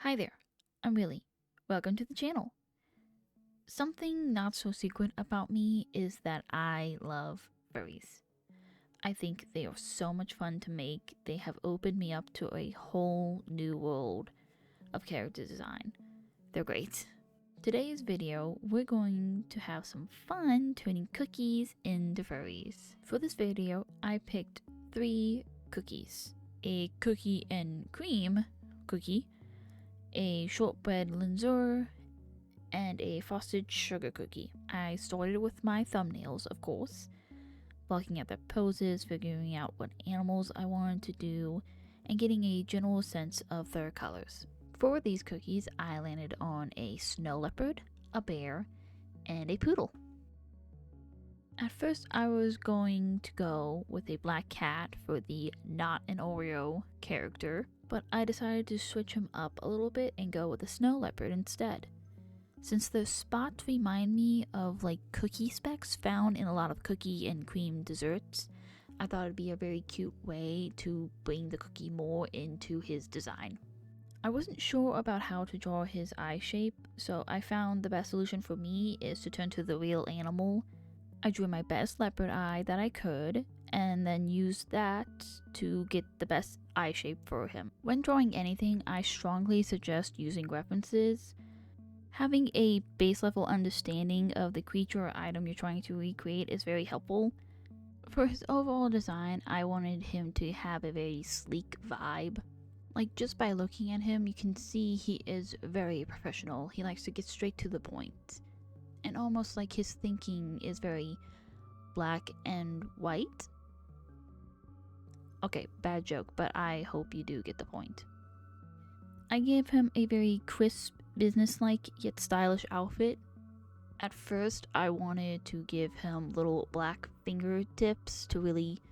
Hi there, I'm Willie. Welcome to the channel. Something not so secret about me is that I love furries. I think they are so much fun to make. They have opened me up to a whole new world of character design. They're great. Today's video, we're going to have some fun turning cookies into furries. For this video, I picked 3 cookies. A cookie and cream cookie, a shortbread linzer, and a frosted sugar cookie. I started with my thumbnails, of course, looking at their poses, figuring out what animals I wanted to do, and getting a general sense of their colors. For these cookies, I landed on a snow leopard, a bear, and a poodle. At first, I was going to go with a black cat for the not an Oreo character, but I decided to switch him up a little bit and go with a snow leopard instead. Since the spots remind me of like cookie specks found in a lot of cookie and cream desserts, I thought it'd be a very cute way to bring the cookie more into his design. I wasn't sure about how to draw his eye shape, so I found the best solution for me is to turn to the real animal. I drew my best leopard eye that I could, and then used that to get the best eye shape for him. When drawing anything, I strongly suggest using references. Having a base level understanding of the creature or item you're trying to recreate is very helpful. For his overall design, I wanted him to have a very sleek vibe. Like, just by looking at him, you can see he is very professional. He likes to get straight to the point. And almost like his thinking is very black and white. Okay, bad joke, but I hope you do get the point. I gave him a very crisp, businesslike yet stylish outfit. At first, I wanted to give him little black fingertips to really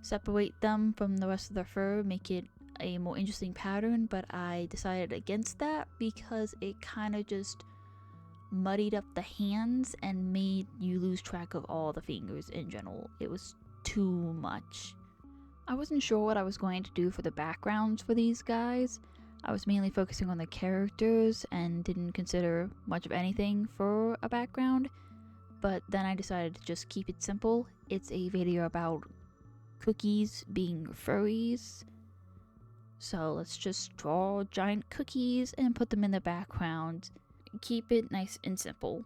separate them from the rest of the fur, make it a more interesting pattern, but I decided against that because it kind of just muddied up the hands and made you lose track of all the fingers in general. It was too much. I wasn't sure what I was going to do for the backgrounds for these guys. I was mainly focusing on the characters and didn't consider much of anything for a background, but then I decided to just keep it simple. It's a video about cookies being furries, so let's just draw giant cookies and put them in the background. Keep it nice and simple.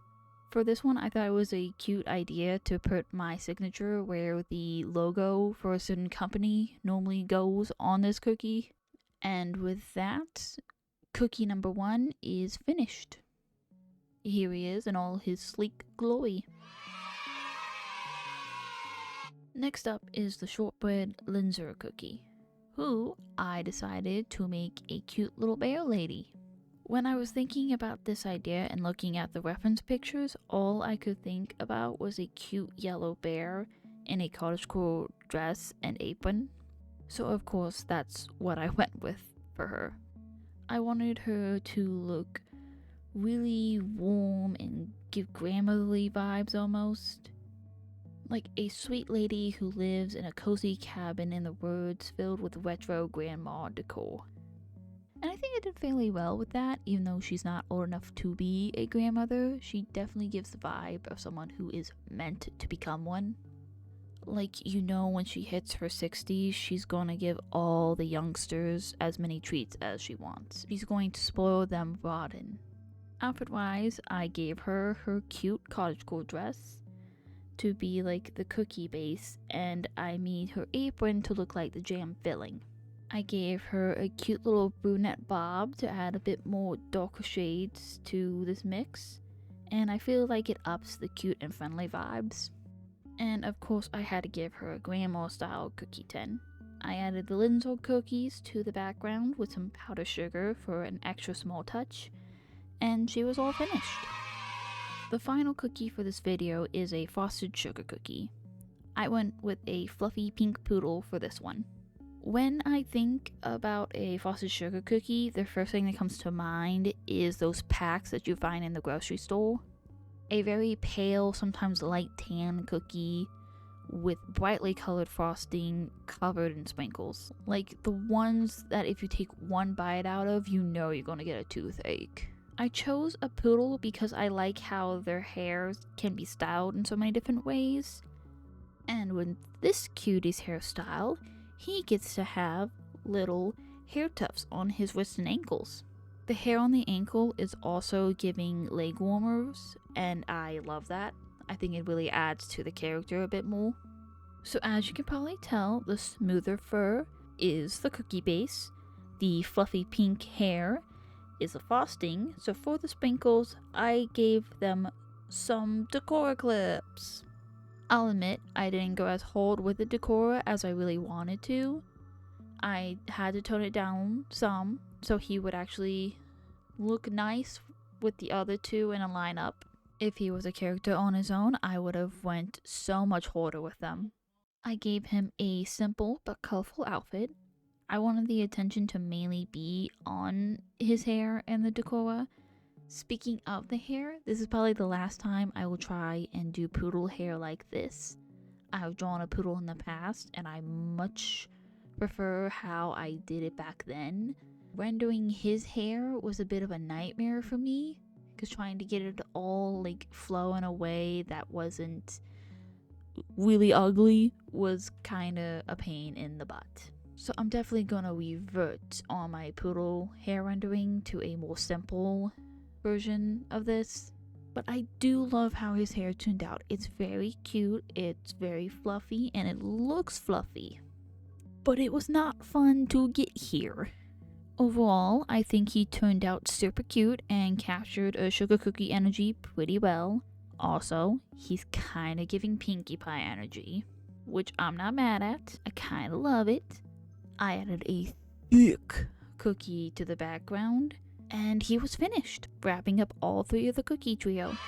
For this one, I thought it was a cute idea to put my signature where the logo for a certain company normally goes on this cookie. And with that, cookie number 1 is finished. Here he is in all his sleek glory. Next up is the shortbread linzer cookie, who I decided to make a cute little bear lady. When I was thinking about this idea and looking at the reference pictures, all I could think about was a cute yellow bear in a cottagecore dress and apron. So of course that's what I went with for her. I wanted her to look really warm and give grandmotherly vibes almost. Like a sweet lady who lives in a cozy cabin in the woods filled with retro grandma decor. And I think I did fairly well with that, even though she's not old enough to be a grandmother. She definitely gives the vibe of someone who is meant to become one. Like, you know, when she hits her 60s, she's gonna give all the youngsters as many treats as she wants. She's going to spoil them rotten. Outfit-wise, I gave her her cute cottagecore dress to be like the cookie base, and I made her apron to look like the jam filling. I gave her a cute little brunette bob to add a bit more darker shades to this mix, and I feel like it ups the cute and friendly vibes. And of course, I had to give her a grandma style cookie tin. I added the linzer cookies to the background with some powdered sugar for an extra small touch, and she was all finished. The final cookie for this video is a frosted sugar cookie. I went with a fluffy pink poodle for this one. When I think about a frosted sugar cookie, the first thing that comes to mind is those packs that you find in the grocery store. A very pale, sometimes light tan cookie with brightly colored frosting covered in sprinkles. Like the ones that if you take one bite out of, you know you're gonna get a toothache. I chose a poodle because I like how their hair can be styled in so many different ways. And with this cutie's hairstyle, he gets to have little hair tufts on his wrists and ankles. The hair on the ankle is also giving leg warmers, and I love that. I think it really adds to the character a bit more. So as you can probably tell, the smoother fur is the cookie base. The fluffy pink hair is the frosting. So for the sprinkles, I gave them some decor clips. I'll admit, I didn't go as hard with the decor as I really wanted to. I had to tone it down some so he would actually look nice with the other two in a lineup. If he was a character on his own, I would have went so much harder with them. I gave him a simple but colorful outfit. I wanted the attention to mainly be on his hair and the decor. Speaking of the hair, this is probably the last time I will try and do poodle hair like this. I've drawn a poodle in the past and I much prefer how I did it back then. Rendering his hair was a bit of a nightmare for me because trying to get it to all like flow in a way that wasn't really ugly was kind of a pain in the butt. So I'm definitely gonna revert on my poodle hair rendering to a more simple version of this. But I do love how his hair turned out. It's very cute, it's very fluffy, and it looks fluffy. But it was not fun to get here. Overall, I think he turned out super cute and captured a sugar cookie energy pretty well. Also, he's kinda giving Pinkie Pie energy, which I'm not mad at. I kinda love it. I added a thick cookie to the background, and he was finished, wrapping up all three of the cookie trio.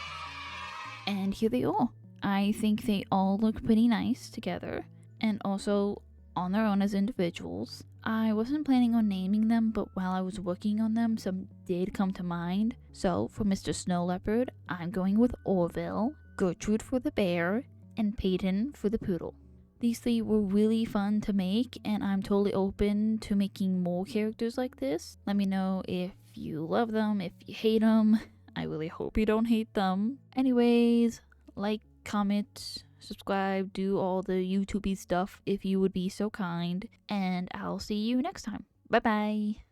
And here they are. I think they all look pretty nice together, and also on their own as individuals. I wasn't planning on naming them, but while I was working on them, some did come to mind. So for Mr. Snow Leopard, I'm going with Orville, Gertrude for the bear, and Peyton for the poodle. These three were really fun to make, and I'm totally open to making more characters like this. Let me know if you love them, if you hate them. I really hope you don't hate them. Anyways, like, comment, subscribe, do all the YouTubey stuff if you would be so kind, and I'll see you next time. Bye bye.